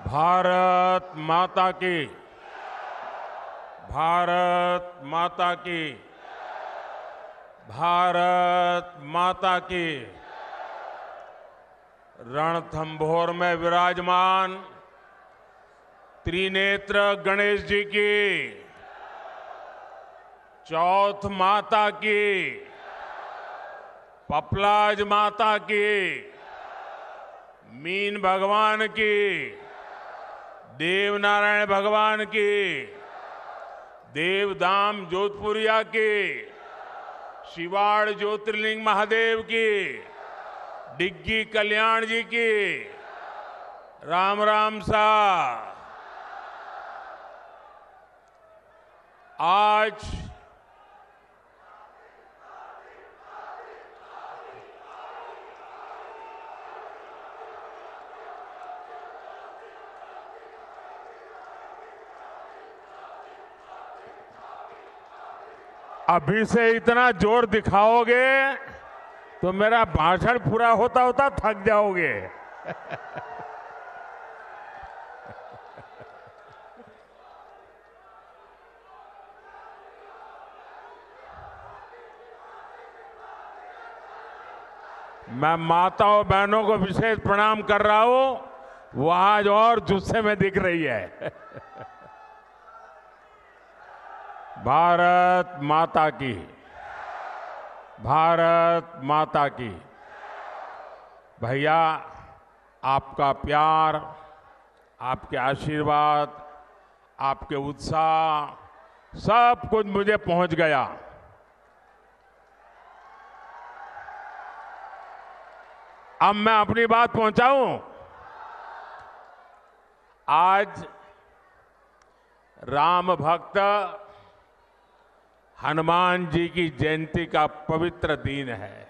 भारत माता की, भारत माता की, भारत माता की। रणथंभौर में विराजमान त्रिनेत्र गणेश जी की, चौथ माता की, पपलाज माता की, मीन भगवान की, देवनारायण भगवान की, देवधाम जोधपुरिया की, शिवाड़ ज्योतिर्लिंग महादेव की, डिग्गी कल्याण जी की। राम राम सा। आज अभी से इतना जोर दिखाओगे तो मेरा भाषण पूरा होता होता थक जाओगे। मैं माताओं बहनों को विशेष प्रणाम कर रहा हूं, वो आज और जुस्से में दिख रही है। भारत माता की, भारत माता की। भैया, आपका प्यार, आपके आशीर्वाद, आपके उत्साह, सब कुछ मुझे पहुंच गया। अब मैं अपनी बात पहुंचाऊं। आज राम भक्त हनुमान जी की जयंती का पवित्र दिन है।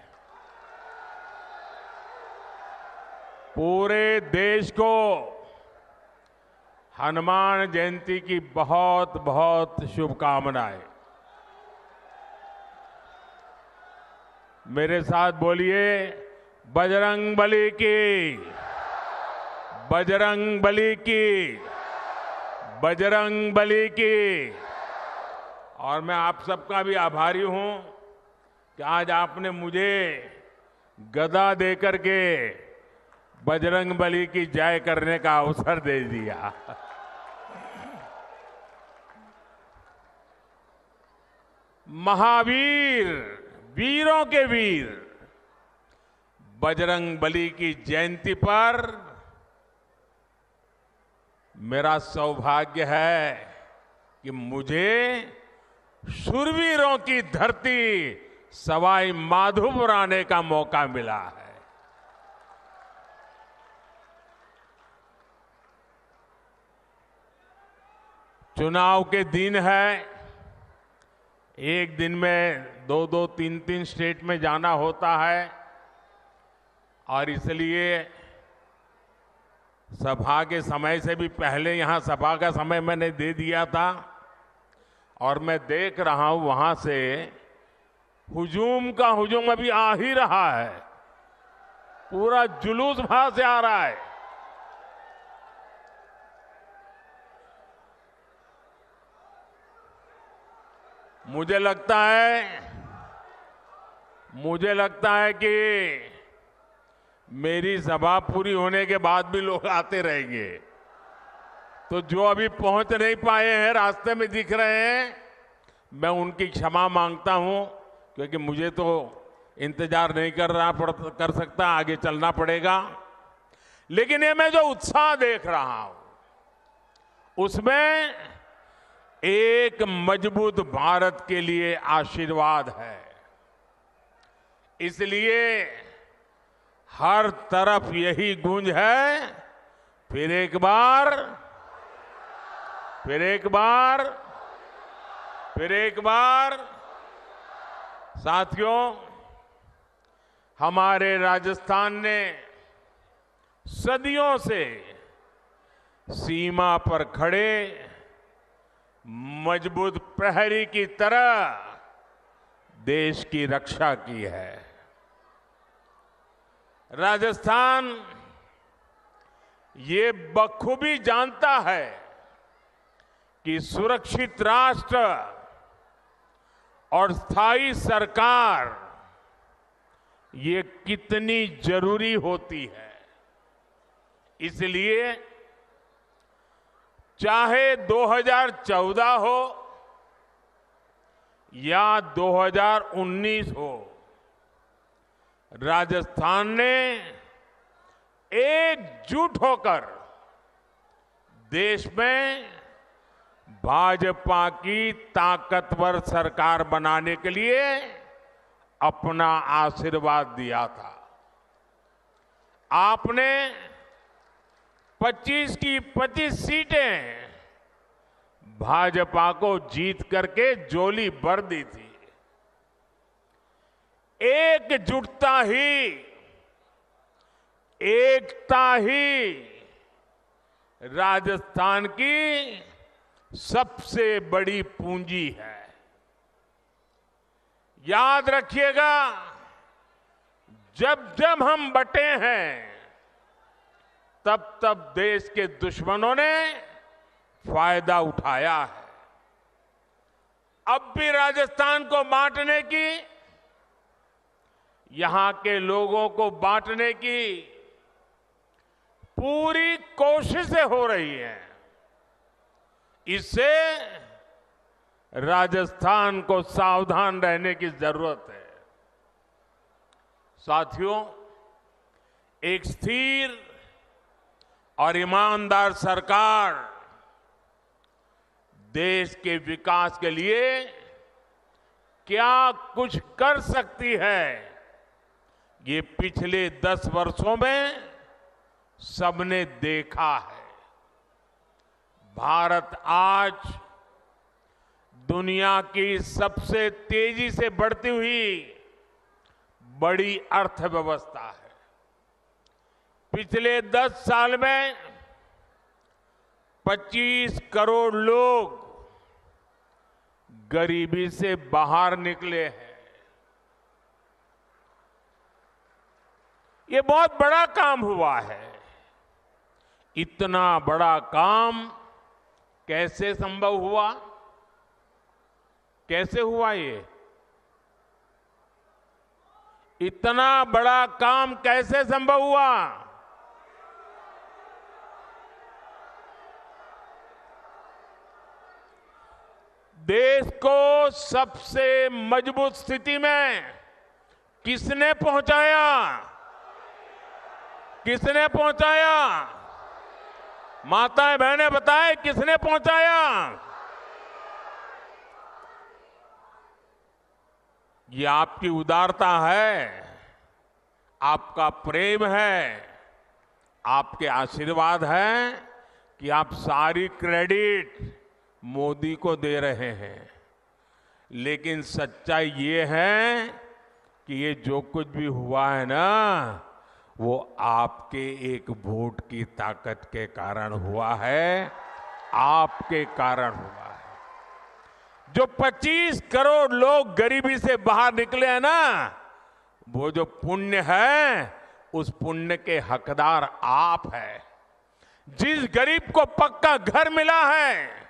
पूरे देश को हनुमान जयंती की बहुत बहुत शुभकामनाएं। मेरे साथ बोलिए, बजरंग बली की, बजरंग बली की, बजरंग बली की। और मैं आप सबका भी आभारी हूं कि आज आपने मुझे गदा देकर के बजरंग बली की जय करने का अवसर दे दिया। महावीर, वीरों के वीर बजरंग बली की जयंती पर मेरा सौभाग्य है कि मुझे शूरवीरों की धरती सवाई माधोपुर आने का मौका मिला है। चुनाव के दिन है, एक दिन में दो दो तीन तीन स्टेट में जाना होता है और इसलिए सभा के समय से भी पहले यहां सभा का समय मैंने दे दिया था और मैं देख रहा हूं वहां से हुजूम का हुजूम अभी आ ही रहा है। पूरा जुलूस वहां से आ रहा है। मुझे लगता है कि मेरी सभा पूरी होने के बाद भी लोग आते रहेंगे। तो जो अभी पहुंच नहीं पाए हैं, रास्ते में दिख रहे हैं, मैं उनकी क्षमा मांगता हूं, क्योंकि मुझे तो इंतजार नहीं कर सकता, आगे चलना पड़ेगा। लेकिन ये मैं जो उत्साह देख रहा हूं उसमें एक मजबूत भारत के लिए आशीर्वाद है। इसलिए हर तरफ यही गूंज है, फिर एक बार, फिर एक बार, फिर एक बार। साथियों, हमारे राजस्थान ने सदियों से सीमा पर खड़े मजबूत प्रहरी की तरह देश की रक्षा की है। राजस्थान ये बखूबी जानता है कि सुरक्षित राष्ट्र और स्थायी सरकार ये कितनी जरूरी होती है। इसलिए चाहे 2014 हो या 2019 हो, राजस्थान ने एकजुट होकर देश में भाजपा की ताकतवर सरकार बनाने के लिए अपना आशीर्वाद दिया था। आपने 25 की 25 सीटें भाजपा को जीत करके झोली भर दी थी। एकजुटता ही, एकता ही राजस्थान की सबसे बड़ी पूंजी है। याद रखिएगा, जब जब हम बंटे हैं तब तब देश के दुश्मनों ने फायदा उठाया है। अब भी राजस्थान को बांटने की, यहां के लोगों को बांटने की पूरी कोशिशें हो रही हैं। इससे राजस्थान को सावधान रहने की जरूरत है। साथियों, एक स्थिर और ईमानदार सरकार देश के विकास के लिए क्या कुछ कर सकती है, ये पिछले 10 वर्षों में सबने देखा है। भारत आज दुनिया की सबसे तेजी से बढ़ती हुई बड़ी अर्थव्यवस्था है। पिछले 10 साल में 25 करोड़ लोग गरीबी से बाहर निकले हैं। ये बहुत बड़ा काम हुआ है। इतना बड़ा काम कैसे संभव हुआ? कैसे हुआ ये? इतना बड़ा काम कैसे संभव हुआ? देश को सबसे मजबूत स्थिति में किसने पहुंचाया? किसने पहुंचाया? माताएं बहनें बताएं, किसने पहुंचाया? ये आपकी उदारता है, आपका प्रेम है, आपके आशीर्वाद है कि आप सारी क्रेडिट मोदी को दे रहे हैं। लेकिन सच्चाई ये है कि ये जो कुछ भी हुआ है ना, वो आपके एक वोट की ताकत के कारण हुआ है, आपके कारण हुआ है। जो 25 करोड़ लोग गरीबी से बाहर निकले हैं ना, वो जो पुण्य है, उस पुण्य के हकदार आप हैं। जिस गरीब को पक्का घर मिला है,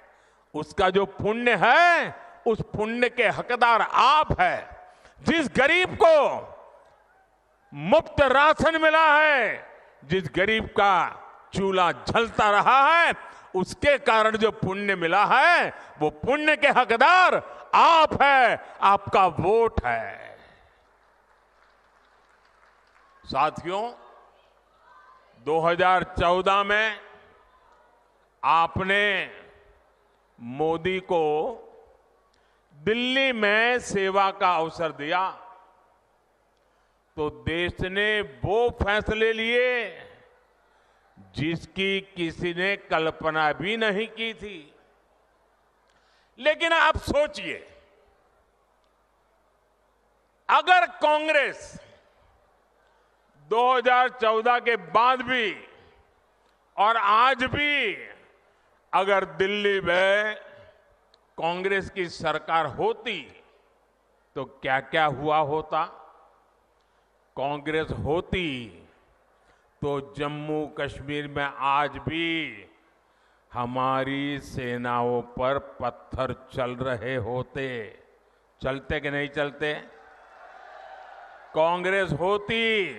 उसका जो पुण्य है, उस पुण्य के हकदार आप हैं। जिस गरीब को मुफ्त राशन मिला है, जिस गरीब का चूल्हा जलता रहा है, उसके कारण जो पुण्य मिला है, वो पुण्य के हकदार आप हैं, आपका वोट है। साथियों, 2014 में आपने मोदी को दिल्ली में सेवा का अवसर दिया, तो देश ने वो फैसले लिए जिसकी किसी ने कल्पना भी नहीं की थी। लेकिन आप सोचिए, अगर कांग्रेस 2014 के बाद भी और आज भी अगर दिल्ली में कांग्रेस की सरकार होती, तो क्या क्या हुआ होता? कांग्रेस होती तो जम्मू कश्मीर में आज भी हमारी सेनाओं पर पत्थर चल रहे होते। चलते कि नहीं चलते? कांग्रेस होती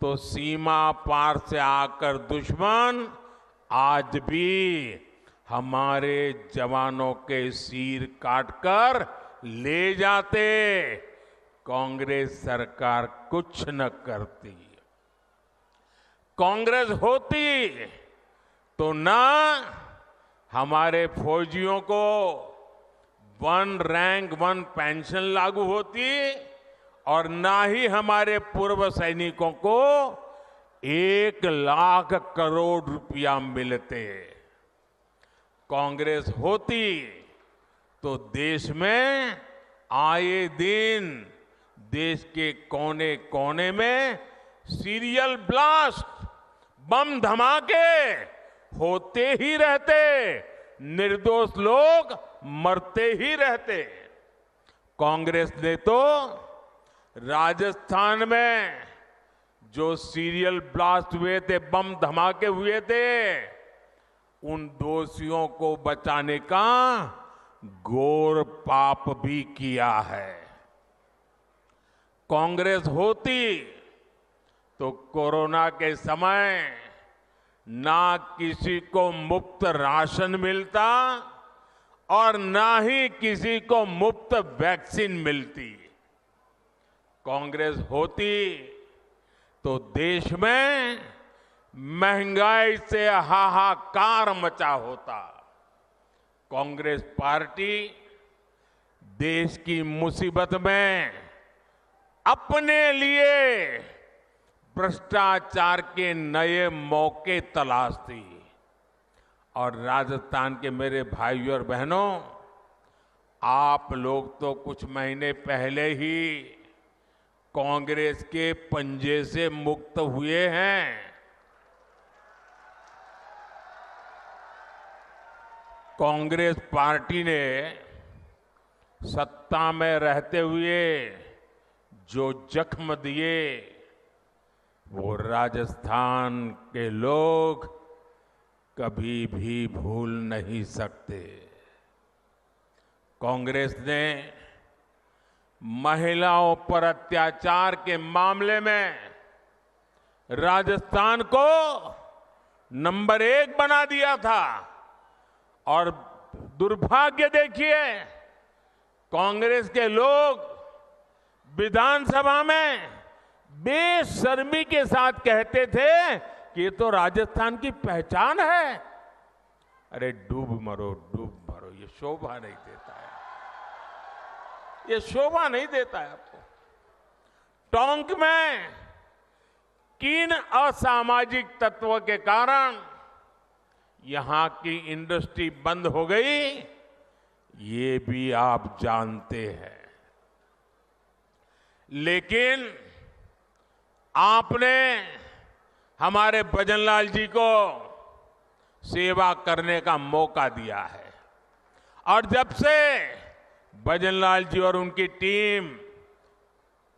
तो सीमा पार से आकर दुश्मन आज भी हमारे जवानों के सिर काटकर ले जाते। कांग्रेस सरकार कुछ न करती। कांग्रेस होती तो ना हमारे फौजियों को 1 रैंक 1 पेंशन लागू होती और ना ही हमारे पूर्व सैनिकों को 1 लाख करोड़ रुपया मिलते। कांग्रेस होती तो देश में आए दिन देश के कोने कोने में सीरियल ब्लास्ट, बम धमाके होते ही रहते, निर्दोष लोग मरते ही रहते। कांग्रेस ने तो राजस्थान में जो सीरियल ब्लास्ट हुए थे, बम धमाके हुए थे, उन दोषियों को बचाने का घोर पाप भी किया है। कांग्रेस होती तो कोरोना के समय ना किसी को मुफ्त राशन मिलता और ना ही किसी को मुफ्त वैक्सीन मिलती। कांग्रेस होती तो देश में महंगाई से हाहाकार मचा होता। कांग्रेस पार्टी देश की मुसीबत में अपने लिए भ्रष्टाचार के नए मौके तलाशती। और राजस्थान के मेरे भाइयों और बहनों, आप लोग तो कुछ महीने पहले ही कांग्रेस के पंजे से मुक्त हुए हैं। कांग्रेस पार्टी ने सत्ता में रहते हुए जो जख्म दिए वो राजस्थान के लोग कभी भी भूल नहीं सकते। कांग्रेस ने महिलाओं पर अत्याचार के मामले में राजस्थान को नंबर 1 बना दिया था। और दुर्भाग्य देखिए, कांग्रेस के लोग विधानसभा में बेशर्मी के साथ कहते थे कि ये तो राजस्थान की पहचान है। अरे डूब मरो, ये शोभा नहीं देता है, ये शोभा नहीं देता है आपको। टोंक में किन असामाजिक तत्वों के कारण यहां की इंडस्ट्री बंद हो गई, ये भी आप जानते हैं। लेकिन आपने हमारे भजनलाल जी को सेवा करने का मौका दिया है। और जब से भजनलाल जी और उनकी टीम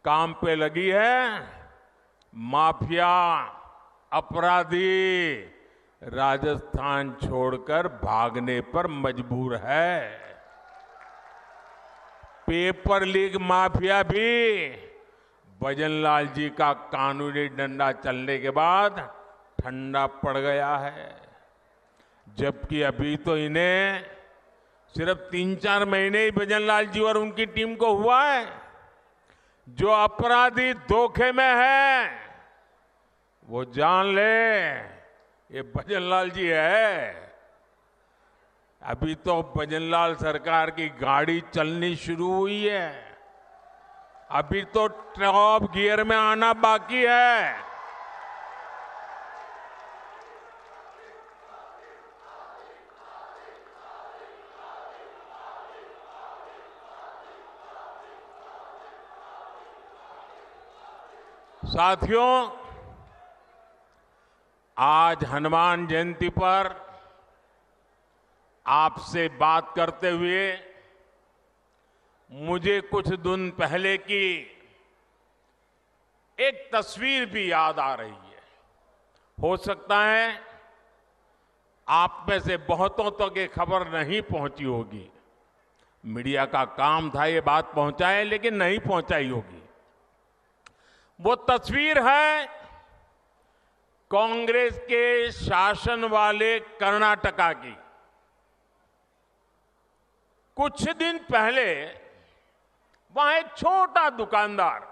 काम पे लगी है, माफिया, अपराधी राजस्थान छोड़कर भागने पर मजबूर है। पेपर लीक माफिया भी भजनलाल जी का कानूनी डंडा चलने के बाद ठंडा पड़ गया है। जबकि अभी तो इन्हें सिर्फ 3-4 महीने ही भजनलाल जी और उनकी टीम को हुआ है। जो अपराधी धोखे में है वो जान ले, ये भजनलाल जी है। अभी तो भजनलाल सरकार की गाड़ी चलनी शुरू हुई है, अभी तो टॉप गियर में आना बाकी है। साथियों, आज हनुमान जयंती पर आपसे बात करते हुए मुझे कुछ दिन पहले की एक तस्वीर भी याद आ रही है। हो सकता है आप में से बहुतों तक ये खबर नहीं पहुंची होगी। मीडिया का काम था ये बात पहुंचाए, लेकिन नहीं पहुंचाई होगी। वो तस्वीर है कांग्रेस के शासन वाले कर्नाटका की। कुछ दिन पहले वहां एक छोटा दुकानदार,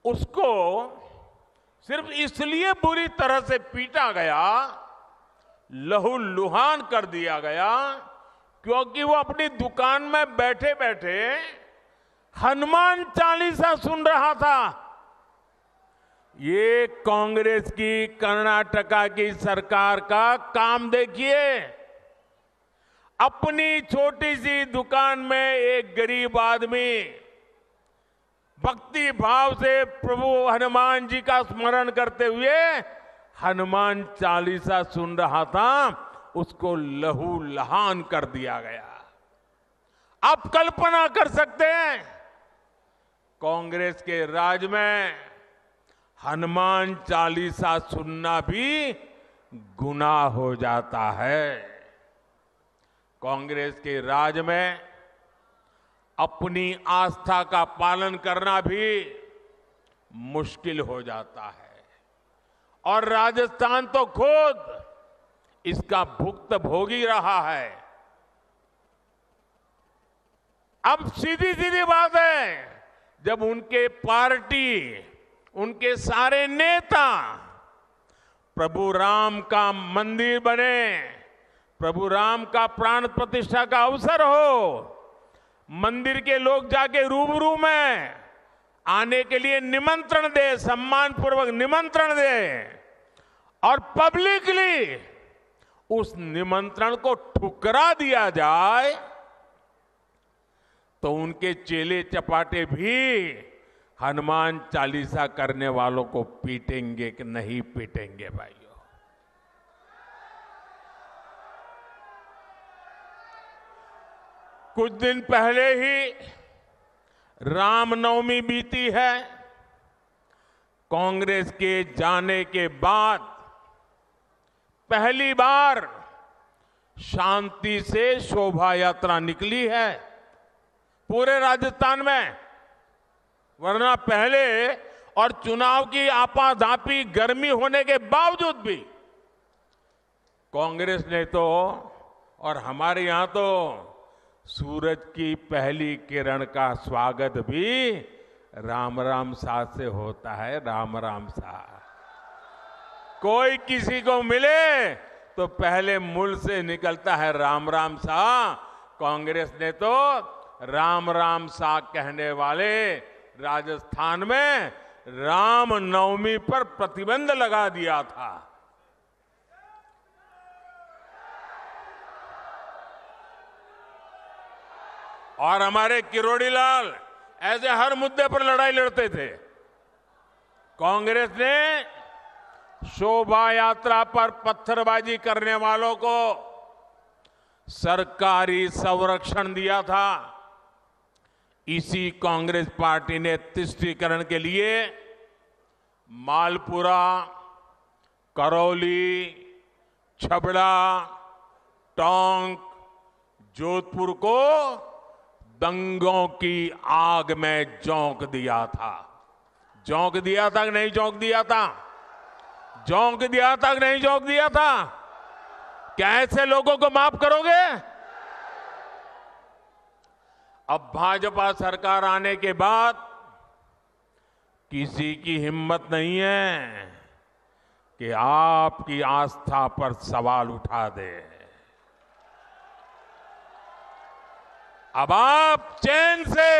उसको सिर्फ इसलिए बुरी तरह से पीटा गया, लहूलुहान कर दिया गया, क्योंकि वो अपनी दुकान में बैठे बैठे हनुमान चालीसा सुन रहा था। ये कांग्रेस की कर्नाटका की सरकार का काम देखिए। अपनी छोटी सी दुकान में एक गरीब आदमी भक्ति भाव से प्रभु हनुमान जी का स्मरण करते हुए हनुमान चालीसा सुन रहा था, उसको लहूलुहान कर दिया गया। आप कल्पना कर सकते हैं, कांग्रेस के राज में हनुमान चालीसा सुनना भी गुनाह हो जाता है। कांग्रेस के राज में अपनी आस्था का पालन करना भी मुश्किल हो जाता है, और राजस्थान तो खुद इसका भुक्तभोगी रहा है। अब सीधी सीधी बात है, जब उनके पार्टी, उनके सारे नेता प्रभु राम का मंदिर बने, प्रभु राम का प्राण प्रतिष्ठा का अवसर हो, मंदिर के लोग जाके रूबरू में आने के लिए निमंत्रण दे, सम्मानपूर्वक निमंत्रण दे, और पब्लिकली उस निमंत्रण को ठुकरा दिया जाए, तो उनके चेले चपाटे भी हनुमान चालीसा करने वालों को पीटेंगे कि नहीं पीटेंगे भाइयों? कुछ दिन पहले ही रामनवमी बीती है। कांग्रेस के जाने के बाद पहली बार शांति से शोभा यात्रा निकली है पूरे राजस्थान में, वरना पहले और चुनाव की आपाधापी गर्मी होने के बावजूद भी कांग्रेस ने तो, और हमारे यहां तो सूरज की पहली किरण का स्वागत भी राम राम सा से होता है। राम राम सा, कोई किसी को मिले तो पहले मुंह से निकलता है राम राम सा। कांग्रेस ने तो राम राम सा कहने वाले राजस्थान में राम नवमी पर प्रतिबंध लगा दिया था। और हमारे किरोड़ी लाल ऐसे हर मुद्दे पर लड़ाई लड़ते थे। कांग्रेस ने शोभा यात्रा पर पत्थरबाजी करने वालों को सरकारी संरक्षण दिया था। इसी कांग्रेस पार्टी ने तुष्टीकरण के लिए मालपुरा, करौली, छबड़ा, टोंक, जोधपुर को दंगों की आग में झोंक दिया था। झोंक दिया था कि नहीं झोंक दिया था? झोंक दिया था कि नहीं झोंक दिया था? क्या ऐसे लोगों को माफ करोगे? अब भाजपा सरकार आने के बाद किसी की हिम्मत नहीं है कि आपकी आस्था पर सवाल उठा दे। अब आप चैन से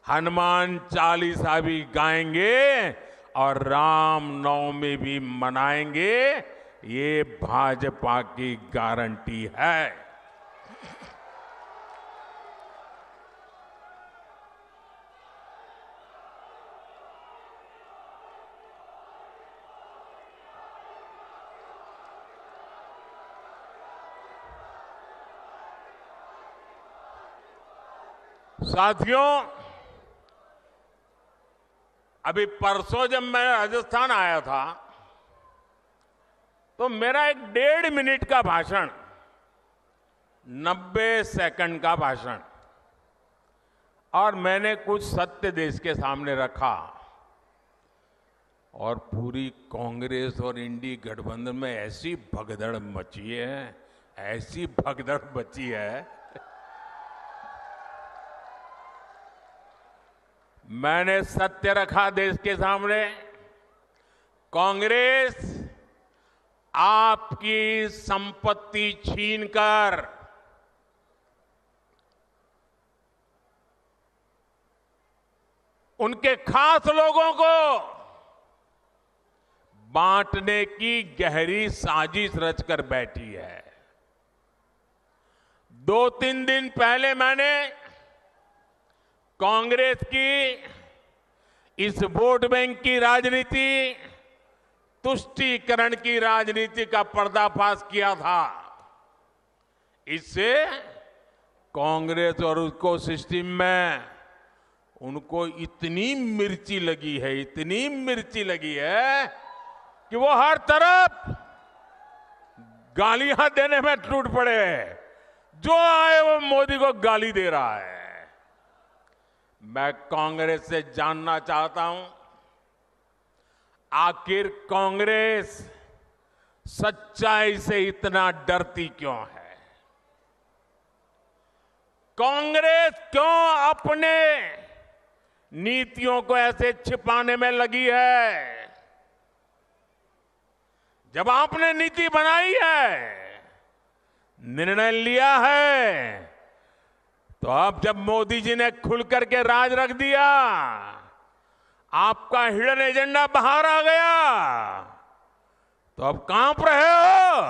हनुमान चालीसा भी गाएंगे और राम नवमी भी मनाएंगे, ये भाजपा की गारंटी है। साथियों, अभी परसों जब मैं राजस्थान आया था तो मेरा एक 1.5 मिनट का भाषण, 90 सेकंड का भाषण, और मैंने कुछ सत्य देश के सामने रखा, और पूरी कांग्रेस और इंडी गठबंधन में ऐसी भगदड़ मची है, ऐसी भगदड़ मची है। मैंने सत्य रखा देश के सामने। कांग्रेस आपकी संपत्ति छीनकर उनके खास लोगों को बांटने की गहरी साजिश रचकर बैठी है। 2-3 दिन पहले मैंने कांग्रेस की इस वोट बैंक की राजनीति, तुष्टीकरण की राजनीति का पर्दाफाश किया था। इससे कांग्रेस और उसको सिस्टम में उनको इतनी मिर्ची लगी है, इतनी मिर्ची लगी है कि वो हर तरफ गालियां देने में टूट पड़े। जो आए वो मोदी को गाली दे रहा है। मैं कांग्रेस से जानना चाहता हूं, आखिर कांग्रेस सच्चाई से इतना डरती क्यों है? कांग्रेस क्यों अपने नीतियों को ऐसे छिपाने में लगी है? जब आपने नीति बनाई है, निर्णय लिया है, तो अब जब मोदी जी ने खुल करके राज रख दिया, आपका हिडन एजेंडा बाहर आ गया, तो अब कांप रहे हो?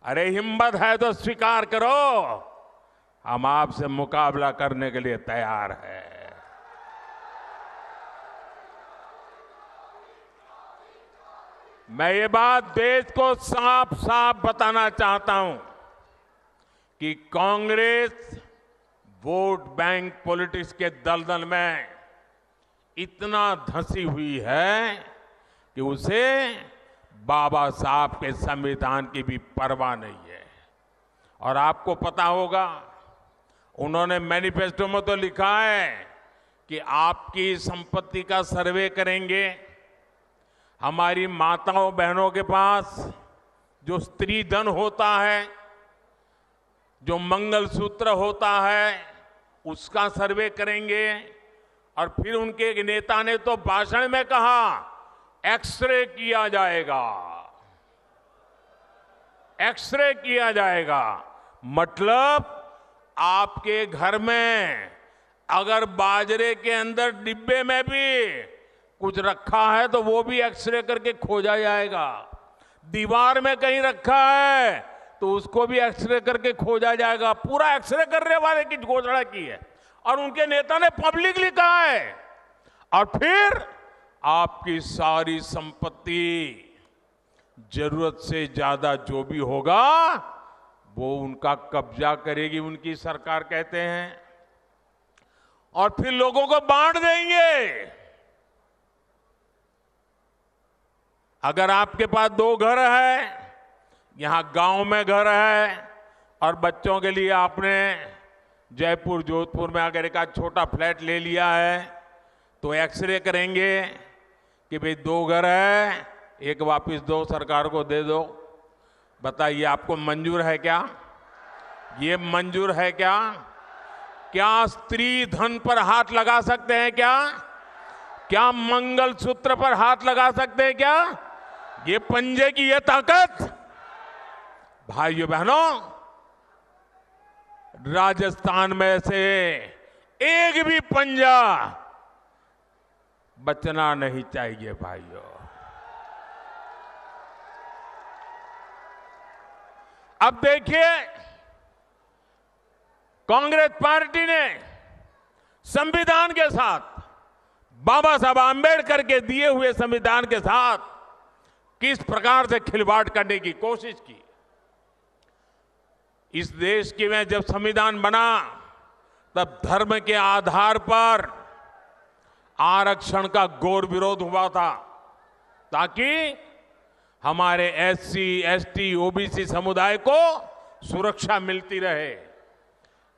अरे हिम्मत है तो स्वीकार करो, हम आपसे मुकाबला करने के लिए तैयार हैं। मैं ये बात देश को साफ साफ बताना चाहता हूं कि कांग्रेस वोट बैंक पॉलिटिक्स के दलदल में इतना धंसी हुई है कि उसे बाबा साहब के संविधान की भी परवाह नहीं है। और आपको पता होगा, उन्होंने मैनिफेस्टो में तो लिखा है कि आपकी संपत्ति का सर्वे करेंगे। हमारी माताओं बहनों के पास जो स्त्री धन होता है, जो मंगलसूत्र होता है, उसका सर्वे करेंगे। और फिर उनके एक नेता ने तो भाषण में कहा, एक्सरे किया जाएगा, एक्सरे किया जाएगा। मतलब आपके घर में अगर बाजरे के अंदर डिब्बे में भी कुछ रखा है तो वो भी एक्सरे करके खोजा जाएगा। दीवार में कहीं रखा है तो उसको भी एक्सरे करके खोजा जाएगा। पूरा एक्सरे करने वाले की घोषणा की है और उनके नेता ने पब्लिकली कहा है। और फिर आपकी सारी संपत्ति, जरूरत से ज्यादा जो भी होगा वो उनका कब्जा करेगी उनकी सरकार, कहते हैं, और फिर लोगों को बांट देंगे। अगर आपके पास 2 घर है, यहां गांव में घर है, और बच्चों के लिए आपने जयपुर जोधपुर में अगर एक छोटा फ्लैट ले लिया है, तो एक्सरे करेंगे कि भाई 2 घर है, एक वापस दो, सरकार को दे दो। बताइए, आपको मंजूर है क्या? ये मंजूर है क्या? क्या स्त्री धन पर हाथ लगा सकते हैं क्या? क्या मंगलसूत्र पर हाथ लगा सकते हैं क्या? ये पंजे की ये ताकत, भाइयों बहनों, राजस्थान में से एक भी पंजा बचना नहीं चाहिए भाइयों। अब देखिए, कांग्रेस पार्टी ने संविधान के साथ, बाबा साहब आंबेडकर के दिए हुए संविधान के साथ किस प्रकार से खिलवाड़ करने की कोशिश की। इस देश की में जब संविधान बना तब धर्म के आधार पर आरक्षण का घोर विरोध हुआ था, ताकि हमारे एससी, एसटी, ओबीसी समुदाय को सुरक्षा मिलती रहे।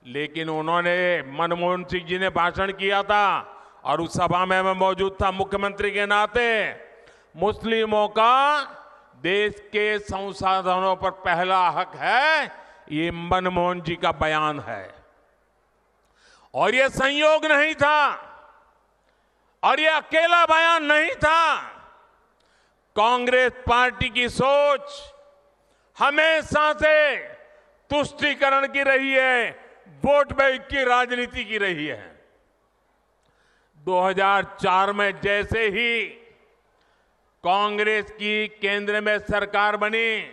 लेकिन उन्होंने, मनमोहन सिंह जी ने भाषण किया था और उस सभा में मैं मौजूद था मुख्यमंत्री के नाते, मुस्लिमों का देश के संसाधनों पर पहला हक है, ये मनमोहन जी का बयान है। और ये संयोग नहीं था और ये अकेला बयान नहीं था। कांग्रेस पार्टी की सोच हमेशा से तुष्टीकरण की रही है, वोट बैंक की राजनीति की रही है। 2004 में जैसे ही कांग्रेस की केंद्र में सरकार बनी,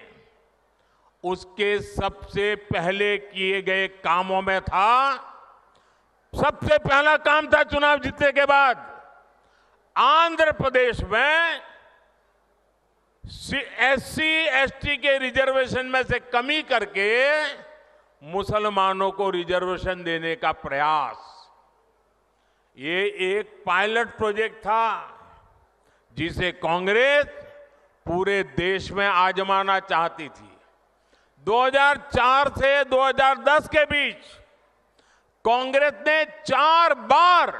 उसके सबसे पहले किए गए कामों में था, सबसे पहला काम था चुनाव जीतने के बाद आंध्र प्रदेश में एससी, एसटी के रिजर्वेशन में से कमी करके मुसलमानों को रिजर्वेशन देने का प्रयास। ये एक पायलट प्रोजेक्ट था जिसे कांग्रेस पूरे देश में आजमाना चाहती थी। 2004 से 2010 के बीच कांग्रेस ने 4 बार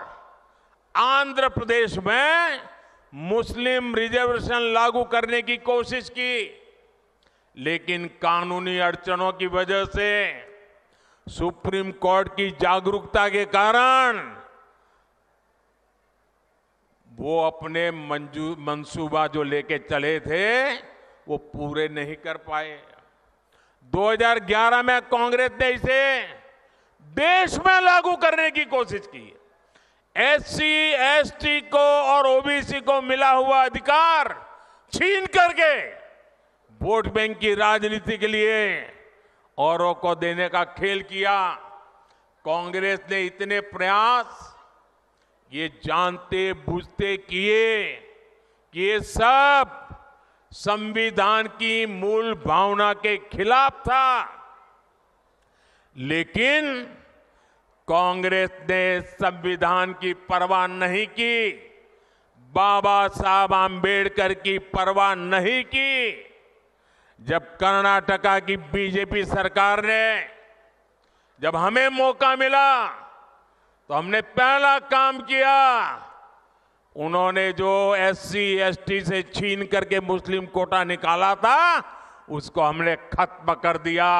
आंध्र प्रदेश में मुस्लिम रिजर्वेशन लागू करने की कोशिश की, लेकिन कानूनी अड़चनों की वजह से, सुप्रीम कोर्ट की जागरूकता के कारण वो अपने मंसूबा जो लेके चले थे वो पूरे नहीं कर पाए। 2011 में कांग्रेस ने इसे देश में लागू करने की कोशिश की। एससी, एसटी को और ओबीसी को मिला हुआ अधिकार छीन करके वोट बैंक की राजनीति के लिए औरों को देने का खेल किया। कांग्रेस ने इतने प्रयास ये जानते बूझते किए कि ये सब संविधान की मूल भावना के खिलाफ था। लेकिन कांग्रेस ने संविधान की परवाह नहीं की, बाबा साहब आंबेडकर की परवाह नहीं की। जब कर्नाटका की बीजेपी सरकार ने, जब हमें मौका मिला तो हमने पहला काम किया, उन्होंने जो एससी, एसटी से छीन करके मुस्लिम कोटा निकाला था उसको हमने खत्म कर दिया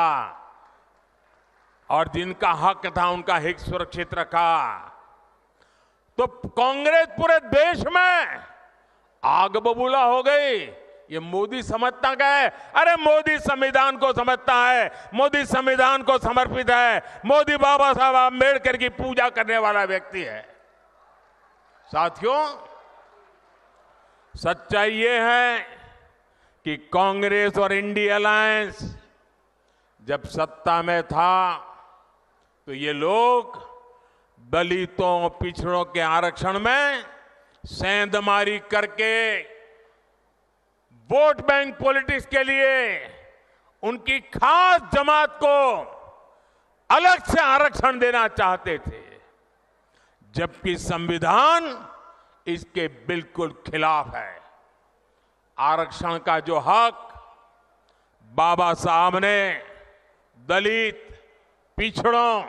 और जिनका हक था उनका हित सुरक्षित रखा। तो कांग्रेस पूरे देश में आग बबूला हो गई। ये मोदी समझता क्या है? अरे मोदी संविधान को समझता है, मोदी संविधान को समर्पित है, मोदी बाबा साहब आंबेडकर की पूजा करने वाला व्यक्ति है। साथियों, सच्चाई ये है कि कांग्रेस और इंडिया अलायंस जब सत्ता में था तो ये लोग दलितों, पिछड़ों के आरक्षण में सेंधमारी करके वोट बैंक पॉलिटिक्स के लिए उनकी खास जमात को अलग से आरक्षण देना चाहते थे, जबकि संविधान इसके बिल्कुल खिलाफ है। आरक्षण का जो हक बाबा साहब ने दलित, पिछड़ों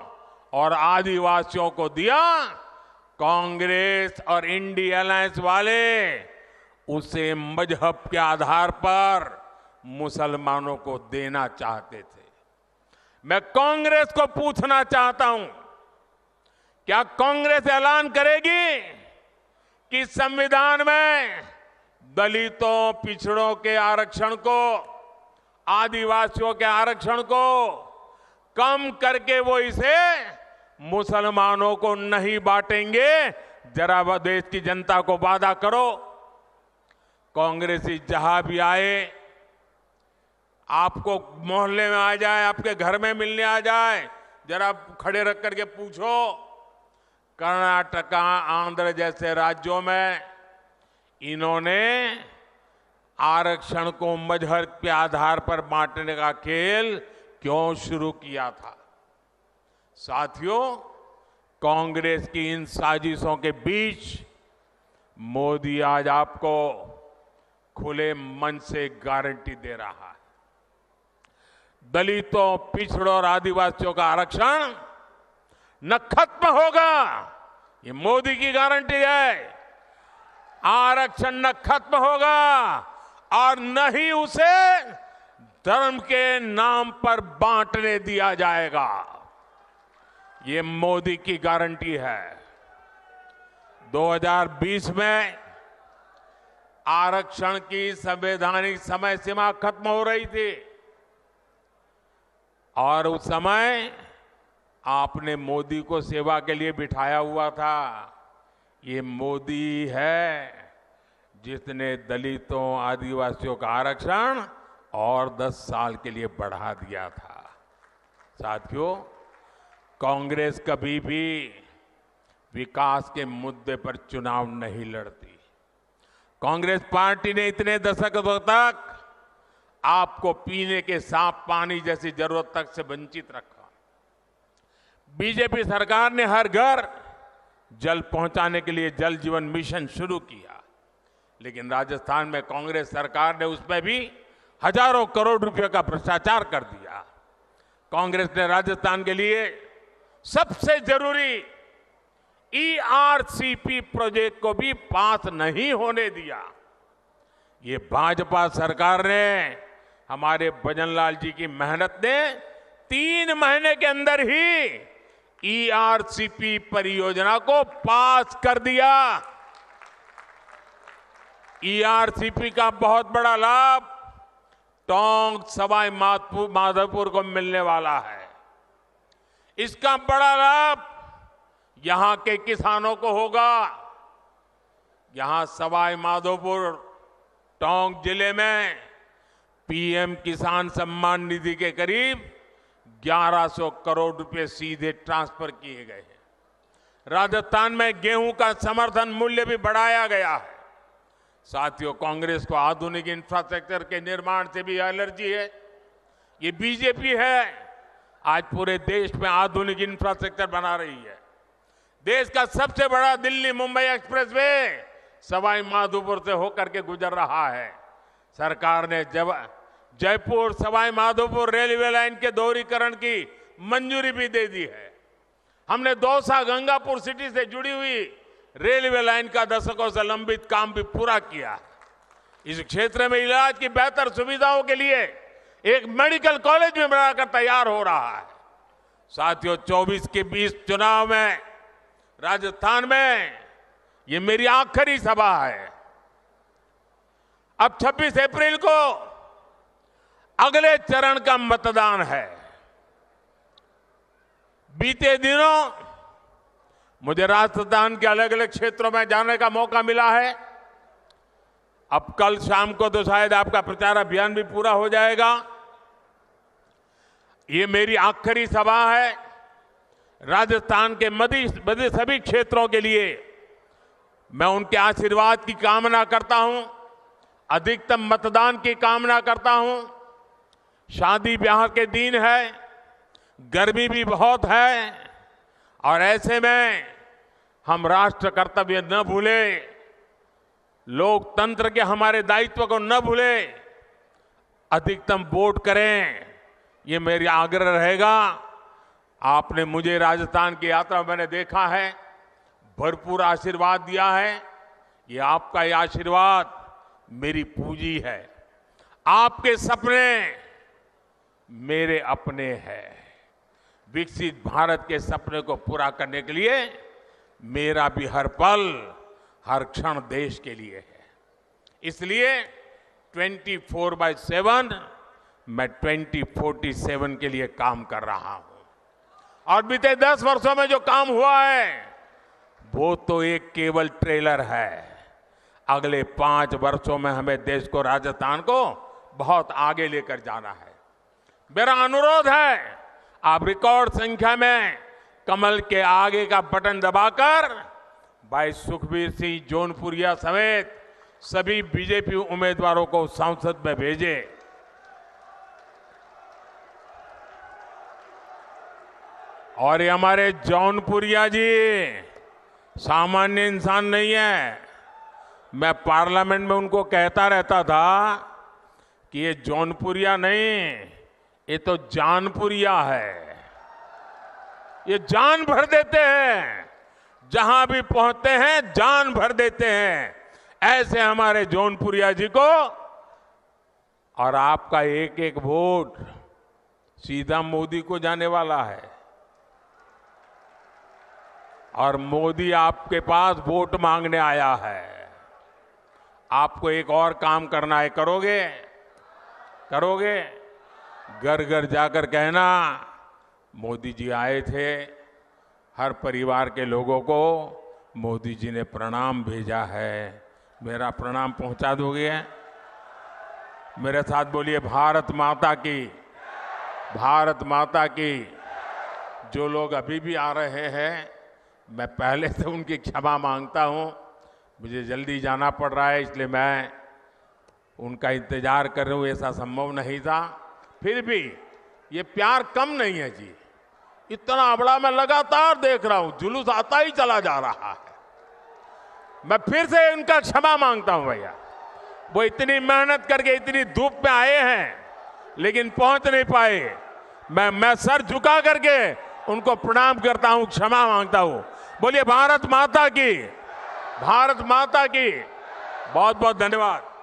और आदिवासियों को दिया, कांग्रेस और इंडिया अलायंस वाले उसे मजहब के आधार पर मुसलमानों को देना चाहते थे। मैं कांग्रेस को पूछना चाहता हूं, क्या कांग्रेस ऐलान करेगी कि संविधान में दलितों, पिछड़ों के आरक्षण को, आदिवासियों के आरक्षण को कम करके वो इसे मुसलमानों को नहीं बांटेंगे? जरा वह देश की जनता को वादा करो। कांग्रेसी जहां भी आए, आपको मोहल्ले में आ जाए, आपके घर में मिलने आ जाए, जरा खड़े रख करके पूछो, कर्नाटका, आंध्र जैसे राज्यों में इन्होंने आरक्षण को मजहब के आधार पर बांटने का खेल क्यों शुरू किया था? साथियों, कांग्रेस की इन साजिशों के बीच मोदी आज आपको खुले मन से गारंटी दे रहा है। दलितों, पिछड़ों और आदिवासियों का आरक्षण न खत्म होगा, ये मोदी की गारंटी है। आरक्षण न खत्म होगा और न ही उसे धर्म के नाम पर बांटने दिया जाएगा, ये मोदी की गारंटी है। 2020 में आरक्षण की संवैधानिक समय सीमा खत्म हो रही थी और उस समय आपने मोदी को सेवा के लिए बिठाया हुआ था। ये मोदी है जिसने दलितों, आदिवासियों का आरक्षण और 10 साल के लिए बढ़ा दिया था। साथियों, कांग्रेस कभी भी विकास के मुद्दे पर चुनाव नहीं लड़ती। कांग्रेस पार्टी ने इतने दशकों तक आपको पीने के साफ पानी जैसी जरूरत तक से वंचित रखा। बीजेपी सरकार ने हर घर जल पहुंचाने के लिए जल जीवन मिशन शुरू किया, लेकिन राजस्थान में कांग्रेस सरकार ने उसमें भी हजारों करोड़ रुपए का भ्रष्टाचार कर दिया। कांग्रेस ने राजस्थान के लिए सबसे जरूरी ERCP प्रोजेक्ट को भी पास नहीं होने दिया। ये भाजपा सरकार ने, हमारे भजनलाल जी की मेहनत ने 3 महीने के अंदर ही ERCP परियोजना को पास कर दिया। ERCP का बहुत बड़ा लाभ टोंक, सवाई माधोपुर को मिलने वाला है। इसका बड़ा लाभ यहां के किसानों को होगा। यहां सवाई माधोपुर, टोंक जिले में PM किसान सम्मान निधि के करीब 1100 करोड़ रुपए सीधे ट्रांसफर किए गए हैं। राजस्थान में गेहूं का समर्थन मूल्य भी बढ़ाया गया है। साथियों, कांग्रेस को आधुनिक इंफ्रास्ट्रक्चर के निर्माण से भी एलर्जी है। ये बीजेपी है आज पूरे देश में आधुनिक इंफ्रास्ट्रक्चर बना रही है। देश का सबसे बड़ा दिल्ली मुंबई एक्सप्रेसवे सवाई माधोपुर से होकर के गुजर रहा है। सरकार ने जयपुर सवाई माधोपुर रेलवे लाइन के दोहरीकरण की मंजूरी भी दे दी है। हमने दौसा गंगापुर सिटी से जुड़ी हुई रेलवे लाइन का दशकों से लंबित काम भी पूरा किया। इस क्षेत्र में इलाज की बेहतर सुविधाओं के लिए एक मेडिकल कॉलेज भी बनाकर तैयार हो रहा है। साथियों, 24 के 20 चुनाव में राजस्थान में ये मेरी आखिरी सभा है। अब 26 अप्रैल को अगले चरण का मतदान है। बीते दिनों मुझे राजस्थान के अलग अलग क्षेत्रों में जाने का मौका मिला है। अब कल शाम को तो शायद आपका प्रचार अभियान भी पूरा हो जाएगा। ये मेरी आखिरी सभा है। राजस्थान के मध्य सभी क्षेत्रों के लिए मैं उनके आशीर्वाद की कामना करता हूं, अधिकतम मतदान की कामना करता हूं। शादी ब्याह के दिन है, गर्मी भी बहुत है और ऐसे में हम राष्ट्र कर्तव्य न भूलें, लोकतंत्र के हमारे दायित्व को न भूलें, अधिकतम वोट करें, ये मेरा आग्रह रहेगा। आपने मुझे राजस्थान की यात्रा में मैंने देखा है, भरपूर आशीर्वाद दिया है। ये आपका ये आशीर्वाद मेरी पूंजी है। आपके सपने मेरे अपने हैं। विकसित भारत के सपने को पूरा करने के लिए मेरा भी हर पल, हर क्षण देश के लिए है। इसलिए 24/7 मैं 2047 के लिए काम कर रहा हूं। और बीते 10 वर्षों में जो काम हुआ है वो तो एक केवल ट्रेलर है। अगले 5 वर्षों में हमें देश को, राजस्थान को बहुत आगे लेकर जाना है। मेरा अनुरोध है, आप रिकॉर्ड संख्या में कमल के आगे का बटन दबाकर भाई सुखबीर सिंह जौनपुरिया समेत सभी बीजेपी उम्मीदवारों को संसद में भेजें। और ये हमारे जौनपुरिया जी सामान्य इंसान नहीं है। मैं पार्लियामेंट में उनको कहता रहता था कि ये जौनपुरिया नहीं, ये तो जानपुरिया है। ये जान भर देते हैं, जहां भी पहुंचते हैं जान भर देते हैं। ऐसे हमारे जौनपुरिया जी को, और आपका एक एक वोट सीधा मोदी को जाने वाला है। और मोदी आपके पास वोट मांगने आया है। आपको एक और काम करना है, करोगे? करोगे? घर घर जाकर कहना, मोदी जी आए थे, हर परिवार के लोगों को मोदी जी ने प्रणाम भेजा है, मेरा प्रणाम पहुंचा दोगे? मेरे साथ बोलिए, भारत माता की, भारत माता की। जो लोग अभी भी आ रहे हैं, मैं पहले से उनकी क्षमा मांगता हूं। मुझे जल्दी जाना पड़ रहा है, इसलिए मैं उनका इंतजार कर रहा हूं। ऐसा संभव नहीं था, फिर भी ये प्यार कम नहीं है जी। इतना बड़ा मैं लगातार देख रहा हूं, जुलूस आता ही चला जा रहा है। मैं फिर से उनका क्षमा मांगता हूं भैया। वो इतनी मेहनत करके इतनी धूप में आए हैं, लेकिन पहुंच नहीं पाए। मैं सर झुका करके उनको प्रणाम करता हूं, क्षमा मांगता हूं। बोलिए भारत माता की, भारत माता की। बहुत बहुत धन्यवाद।